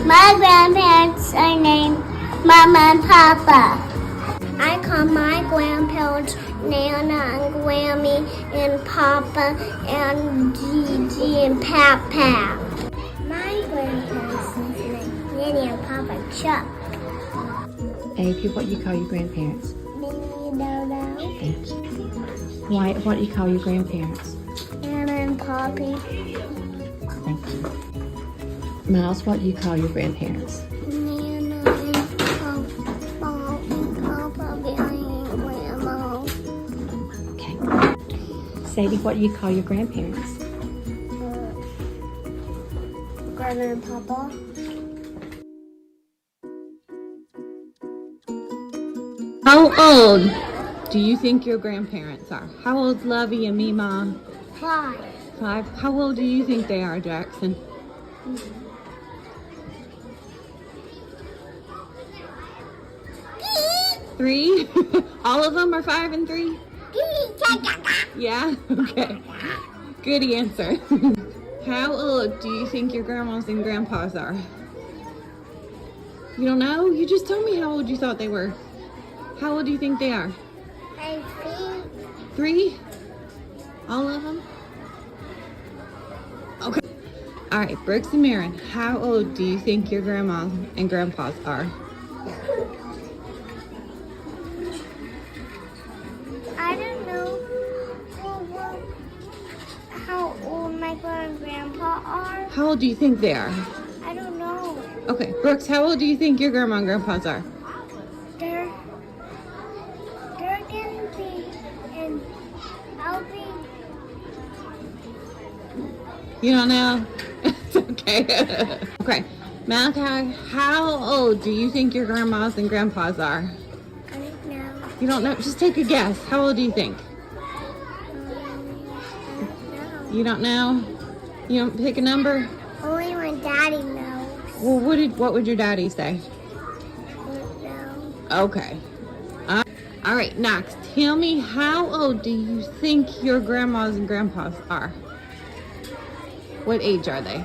My grandparents are named Mama and Papa. I call my grandparents Nana and Grammy and Papa and Gigi and Papa. My grandparents named Nanny and Papa Chuck. Avery, what do you call your grandparents? Minnie Dodo. Thank you. Wyatt, what do you call your grandparents? Nana and Poppy. Thank you. Miles, what do you call your grandparents? Nana and Papa and Papa and Grandma. Okay. Sadie, what do you call your grandparents? Grandma and Papa. How old do you think your grandparents are? How old's Lovey and Mima? 5. 5. How old do you think they are, Jackson? 3? All of them are 5 and 3? Yeah? Okay. Good answer. How old do you think your grandmas and grandpas are? You don't know? You just told me how old you thought they were. How old do you think they are? I think 3? All of them? Okay. All right, Brooks and Marin, how old do you think your grandmas and grandpas are? I don't know how old my grandma and grandpa are. How old do you think they are? I don't know. Okay, Brooks, how old do you think your grandma and grandpas are? They're gonna be, and I'll be. You don't know? It's okay. Okay, Malachi, how old do you think your grandmas and grandpas are? I don't know. You don't know? Just take a guess. How old do you think? I don't know. You don't know? You don't pick a number? Only my daddy knows. Well, what would your daddy say? I don't know. Okay. All right, next. Tell me, how old do you think your grandmas and grandpas are? What age are they?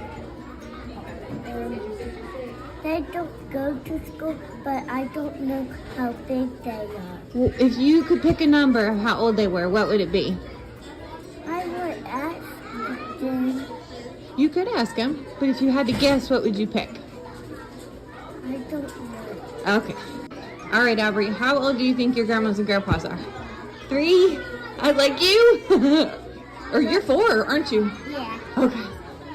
They don't go to school, but I don't know how big they are. Well, if you could pick a number of how old they were, what would it be? I would ask them. You could ask them, but if you had to guess, what would you pick? I don't know. Okay. All right, Aubrey, how old do you think your grandmas and grandpas are? 3? I like you. Or you're 4, aren't you? Yeah. Okay.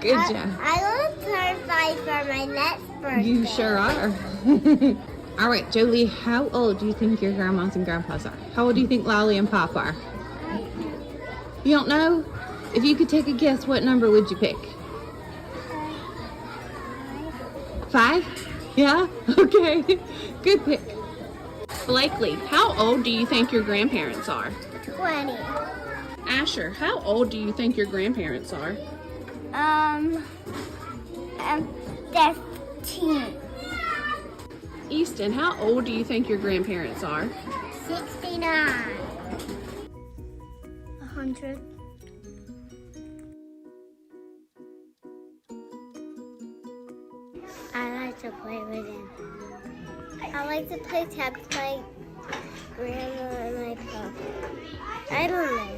Good job. I will turn 5 for my next birthday. You sure are. All right, Jolie, how old do you think your grandmas and grandpas are? How old do you think Lolly and Pop are? You don't know? If you could take a guess, what number would you pick? 5? Yeah? Okay. Good pick. Blakely, how old do you think your grandparents are? 20. Asher, how old do you think your grandparents are? 15. Easton, how old do you think your grandparents are? 69. 100. I like to play with him. I like to play tag with my grandma and my papa. I don't know.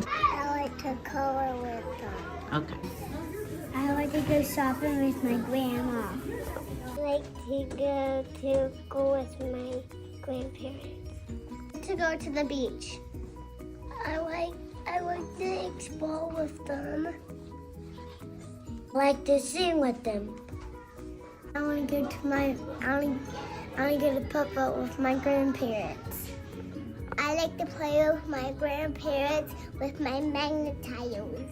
I like to color with them. Okay. I like to go shopping with my grandma. I like to go to school with my grandparents. To go to the beach. I like to explore with them. I like to sing with them. I want to go to pop up with my grandparents. I like to play with my grandparents with my magnetiles.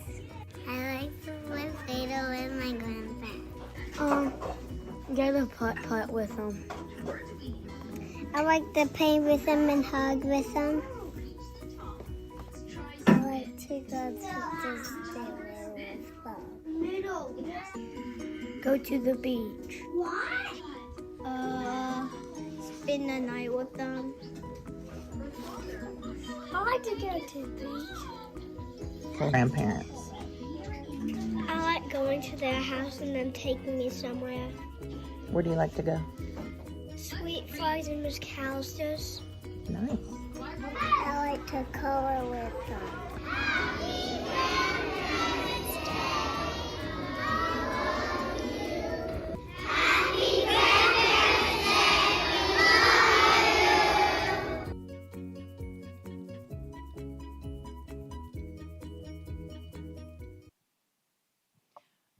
I like to play Play-Doh with my grandparents. Go to putt-putt with them. I like to play with them and hug with them. I like to go to Disney with them. Go to the beach. Why? Spend the night with them. I like to go to the beach. Grandparents. I I like going to their house and them taking me somewhere. Where do you like to go? Sweet Fries and Miss Callister's. Nice. I like to color with them.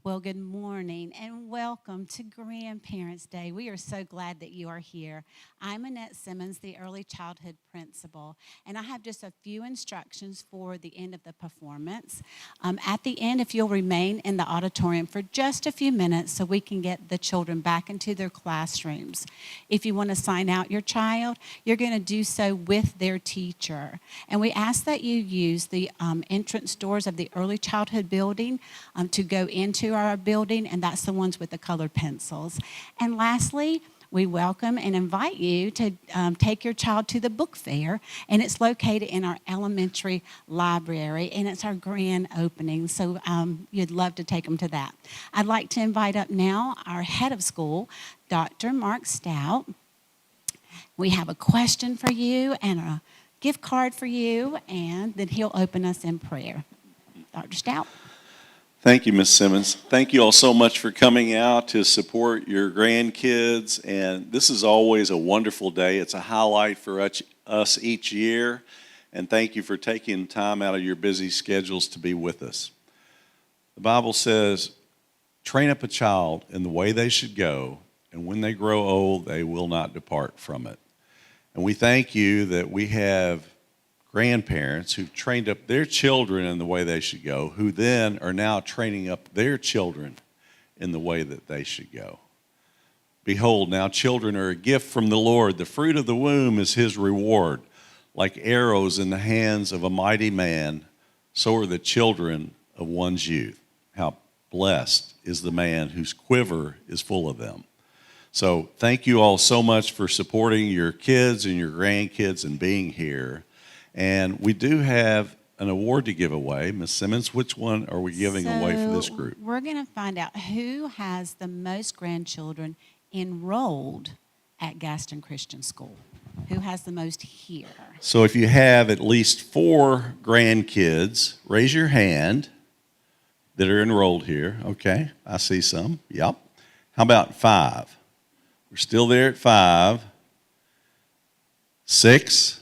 Well, good morning and welcome to Grandparents' Day. We are so glad that you are here. I'm Annette Simmons, the Early Childhood Principal, and I have just a few instructions for the end of the performance. At the end, if you'll remain in the auditorium for just a few minutes so we can get the children back into their classrooms. If you want to sign out your child, you're going to do so with their teacher. And we ask that you use the entrance doors of the Early Childhood building to go into our building, and that's the ones with the colored pencils. And lastly, we welcome and invite you to take your child to the book fair, and it's located in our elementary library, and it's our grand opening, so you'd love to take them to that. I'd like to invite up now our head of school, Dr. Mark Stout. We have a question for you and a gift card for you, and then he'll open us in prayer. Dr. Stout. Thank you, Ms. Simmons. Thank you all so much for coming out to support your grandkids. And this is always a wonderful day. It's a highlight for us each year. And thank you for taking time out of your busy schedules to be with us. The Bible says, train up a child in the way they should go, and when they grow old, they will not depart from it. And we thank you that we have grandparents who've trained up their children in the way they should go, who then are now training up their children in the way that they should go. Behold, now children are a gift from the Lord. The fruit of the womb is his reward. Like arrows in the hands of a mighty man, so are the children of one's youth. How blessed is the man whose quiver is full of them. So thank you all so much for supporting your kids and your grandkids and being here. And we do have an award to give away. Ms. Simmons, which one are we giving away for this group? We're going to find out who has the most grandchildren enrolled at Gaston Christian School. Who has the most here? So if you have at least 4 grandkids, raise your hand that are enrolled here. Okay, I see some. Yep. How about 5? We're still there at 5. 6.